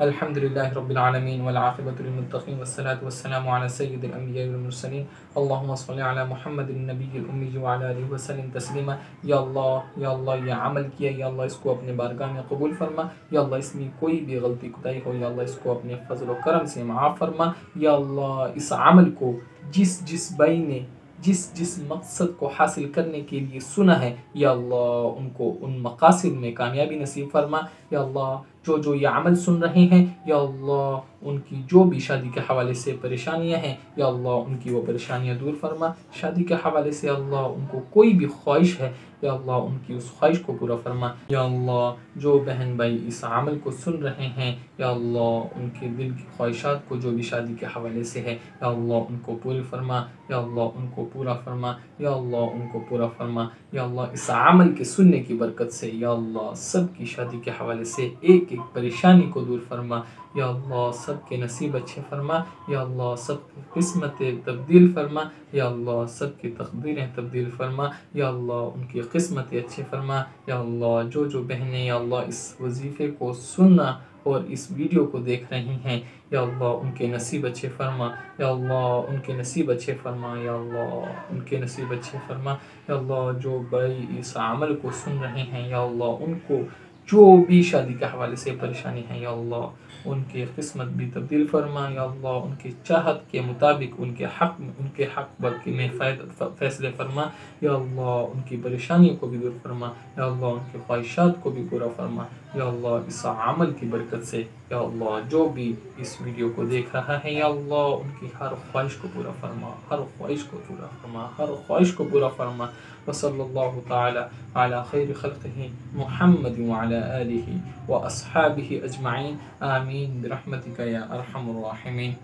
अल्हम्दुलिल्लाहि रब्बिल आलमीन वल आक़िबतु लिल मुत्तक़ीन वस्सलातु वस्सलामु अला सय्यिदिल अंबिया'i वल मुरसलीन अल्लाहुम्मा सल्लि अला मुहम्मदिन नबिय्यिल उम्मी व अला आलिहि वसल्लम तस्लीमा। या अल्लाह ये अमल किया, या अल्लाह इसको अपने बारगाह में कबूल फरमा। या अल्लाह इसमें कोई भी गलती कोताही हो, या अल्लाह इसको अपने फजल व करम से माफ़ फरमा। या अल्लाह इस अमल को जिस भाई ने जिस मकसद को हासिल करने के लिए सुना है, या अल्लाह उनको उन मकासद में कामयाबी नसीब फरमा। या अल्लाह जो ये अमल सुन रहे हैं, या अल्लाह उनकी जो भी शादी के हवाले से परेशानियां हैं, या अल्लाह उनकी वो परेशानियां दूर फरमा। शादी के हवाले से अल्लाह उनको कोई भी ख्वाहिश है, या अल्लाह उनकी उस ख्वाहिश को पूरा फरमा। या अल्लाह जो बहन भाई इस अमल को सुन रहे हैं, या अल्लाह उनके दिल की ख्वाहिशात को जो भी शादी के हवाले से है, या अल्लाह उनको पूरी फरमा। या अल्लाह उनको पूरा फरमा। या अल्लाह उनको पूरा फरमा। या अल्लाह इस अमल के सुनने की बरकत से या अल्लाह सबकी शादी के हवाले से एक एक परेशानी को दूर फरमा। या अल्लाह सबके नसीब अच्छे फरमा। या अल्लाह सबकी किस्मतें तब्दील फरमा। या अल्लाह सबकी तकदीरें तब्दील फरमा। या अल्लाह उनकी किस्मतें अच्छी फरमा। या अल्लाह जो बहनें या अल्लाह इस वजीफ़े को सुनना और इस वीडियो को देख रही हैं, या अल्लाह उनके नसीब अच्छे फरमा। या अल्लाह उनके नसीब अच्छे फरमा। या अल्लाह उनके नसीब अच्छे फरमा। या अल्लाह जो भाई इस अमल को सुन रहे हैं, या अल्लाह उनको जो भी शादी के हवाले से परेशानी है, या अल्लाह उनकी किस्मत भी तब्दील फरमा। या अल्लाह उनकी चाहत के मुताबिक उनके हक़ बल्कि में फ़ैसले फरमा। या अल्लाह उनकी परेशानियों को भी दूर फरमा। या अल्लाह उनकी ख्वाहिशात को भी पूरा फरमा। या अल्लाह इस अमल की बरकत से या अल्लाह जो भी इस वीडियो को देख रहा है, या अल्लाह उनकी हर ख्वाहिश को पूरा फरमा, हर ख्वाहिश को पूरा फरमा, हर ख्वाहिश को पूरा फरमा। वसल्लल्लाहु ताला अला खैरि खल्क़िही मुहम्मद व अला आलिही व अस्हाबिही अजमाइन आमीन बिरहमतिका या अरहमर राहिमीन।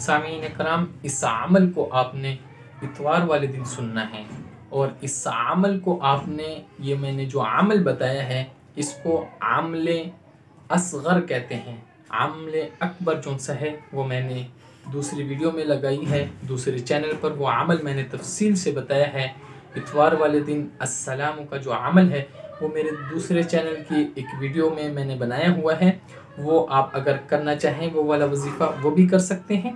सामीन कराम, इस अमल को आपने इतवार वाले दिन सुनना है, और इस अमल को आपने ये मैंने जो अमल बताया है इसको आमले असगर कहते हैं। आमले अकबर जो सा है वो मैंने दूसरी वीडियो में लगाई है, दूसरे चैनल पर वो अमल मैंने तफसील से बताया है। इतवार वाले दिन अस्सलाम का जो अमल है वो मेरे दूसरे चैनल की एक वीडियो में मैंने बनाया हुआ है। वो आप अगर करना चाहें वो वाला वजीफ़ा वो भी कर सकते हैं,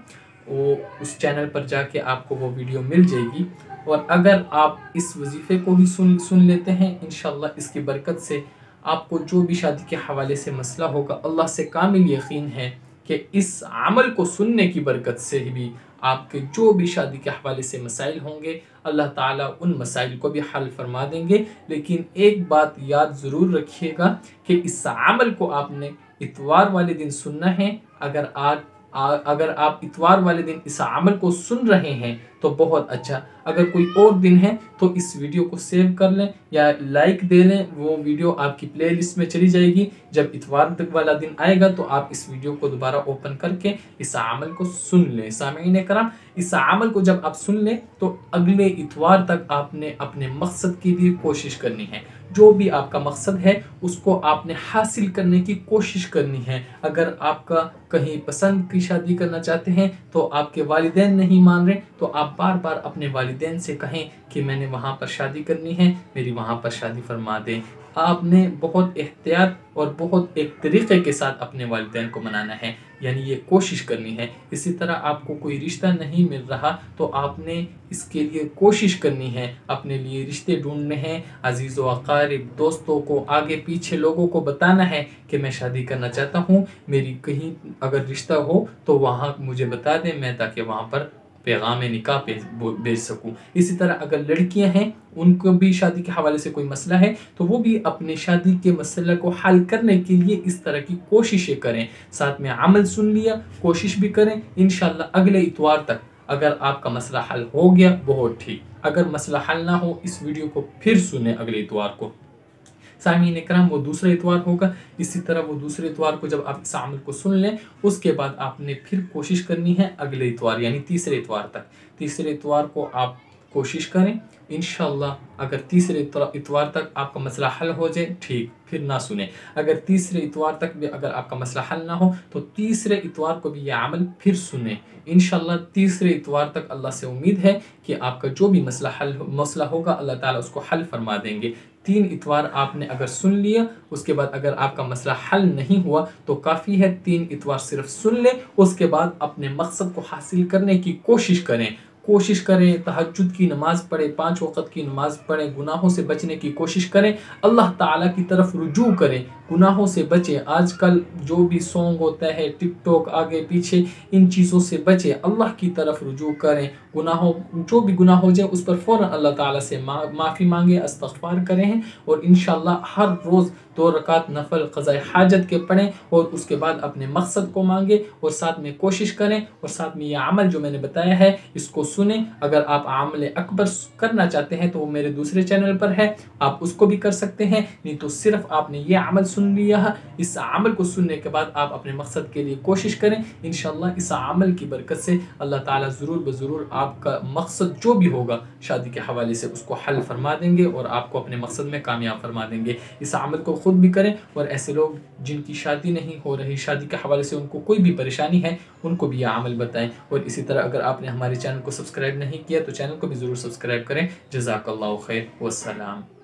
वो उस चैनल पर जाके आपको वो वीडियो मिल जाएगी। और अगर आप इस वजीफ़े को भी सुन लेते हैं, इंशाअल्लाह इसकी बरकत से आपको जो भी शादी के हवाले से मसला होगा, अल्लाह से कामिल यकीन है कि इस अमल को सुनने की बरकत से भी आपके जो भी शादी के हवाले से मसाइल होंगे, अल्लाह ताला उन मसाइल को भी हल फरमा देंगे। लेकिन एक बात याद ज़रूर रखिएगा कि इस अमल को आपने इतवार वाले दिन सुनना है। अगर आप इतवार वाले दिन इस अमल को सुन रहे हैं तो बहुत अच्छा। अगर कोई और दिन है तो इस वीडियो को सेव कर लें या लाइक दे लें, वो वीडियो आपकी प्लेलिस्ट में चली जाएगी। जब इतवार तक वाला दिन आएगा तो आप इस वीडियो को दोबारा ओपन करके इस अमल को सुन लें। सामीन कराम, इस अमल को जब आप सुन लें तो अगले इतवार तक आपने अपने मकसद की भी कोशिश करनी है। जो भी आपका मकसद है उसको आपने हासिल करने की कोशिश करनी है। अगर आपका कहीं पसंद की शादी करना चाहते हैं तो आपके वालिदैन नहीं मान रहे, तो आप बार बार अपने वालिदैन से कहें कि मैंने वहाँ पर शादी करनी है, मेरी वहाँ पर शादी फरमा दें। आपने बहुत एहतियात और बहुत एक तरीक़े के साथ अपने वालिदैन को मनाना है, यानी ये कोशिश करनी है। इसी तरह आपको कोई रिश्ता नहीं मिल रहा तो आपने इसके लिए कोशिश करनी है, अपने लिए रिश्ते ढूंढने हैं। अजीज़ व अक़ारिब दोस्तों को, आगे पीछे लोगों को बताना है कि मैं शादी करना चाहता हूँ, मेरी कहीं अगर रिश्ता हो तो वहाँ मुझे बता दें, मैं ताकि वहाँ पर पैगाम निकाह भेज सकूं। इसी तरह अगर लड़कियां हैं उनको भी शादी के हवाले से कोई मसला है तो वो भी अपने शादी के मसले को हल करने के लिए इस तरह की कोशिशें करें। साथ में अमल सुन लिया, कोशिश भी करें। इंशाअल्लाह अगले इतवार तक अगर आपका मसला हल हो गया बहुत ठीक, अगर मसला हल ना हो इस वीडियो को फिर सुने अगले इतवार को। सामीन इकराम, वो दूसरा इतवार होगा। इसी तरह वो दूसरे इतवार को जब आप इस अमल को सुन लें उसके बाद आपने फिर कोशिश करनी है अगले इतवार यानी तीसरे इतवार तक। तीसरे इतवार को आप कोशिश करें, इंशाअल्लाह अगर तीसरे इतवार तक आपका मसला हल हो जाए ठीक, फिर ना सुने। अगर तीसरे इतवार तक भी अगर आपका मसला हल ना हो तो तीसरे इतवार को भी यह अमल फिर सुने। इंशाअल्लाह तीसरे इतवार तक अल्लाह से उम्मीद है कि आपका जो भी मसला होगा अल्लाह ताला उसको हल फरमा देंगे। 3 इतवार आपने अगर सुन लिया, उसके बाद अगर आपका मसला हल नहीं हुआ तो काफ़ी है, 3 इतवार सिर्फ सुन लें, उसके बाद अपने मकसद को हासिल करने की कोशिश करें, तहज्जुद की नमाज़ पढ़ें, 5 वक़्त की नमाज़ पढ़ें, गुनाहों से बचने की कोशिश करें, अल्लाह ताला की तरफ रुजू करें, गुनाहों से बचें। आजकल जो भी सॉन्ग होता है, टिकटॉक आगे पीछे, इन चीज़ों से बचें, अल्लाह की तरफ रुजू करें, गुनाहों जो भी गुनाह हो जाए उस पर फ़ौरन अल्लाह ताला से माफ़ी मांगे, इस्तग़फ़ार करें और इंशाअल्लाह हर रोज़ 2 रकात नफल क़ज़ाए हाजत के पढ़ें और उसके बाद अपने मकसद को मांगे और साथ में कोशिश करें और साथ में ये अमल जो मैंने बताया है इसको सुने। अगर आप अमल अकबर करना चाहते हैं तो वो मेरे दूसरे चैनल पर है, आप उसको भी कर सकते हैं। नहीं तो सिर्फ आपने ये अमल सुन लिया है, इस अमल को सुनने के बाद आप अपने मकसद के लिए कोशिश करें। इंशाअल्लाह इस अमल की बरकत से अल्लाह ताला ज़रूर ज़रूर आपका मकसद जो भी होगा शादी के हवाले से उसको हल फरमा देंगे और आपको अपने मकसद में कामयाब फरमा देंगे। इस अमल को खुद भी करें और ऐसे लोग जिनकी शादी नहीं हो रही, शादी के हवाले से उनको कोई भी परेशानी है, उनको भी यह अमल बताएं। और इसी तरह अगर आपने हमारे चैनल को सब्सक्राइब नहीं किया तो चैनल को भी ज़रूर सब्सक्राइब करें। जज़ाकल्लाहु खैर, वस्सलाम।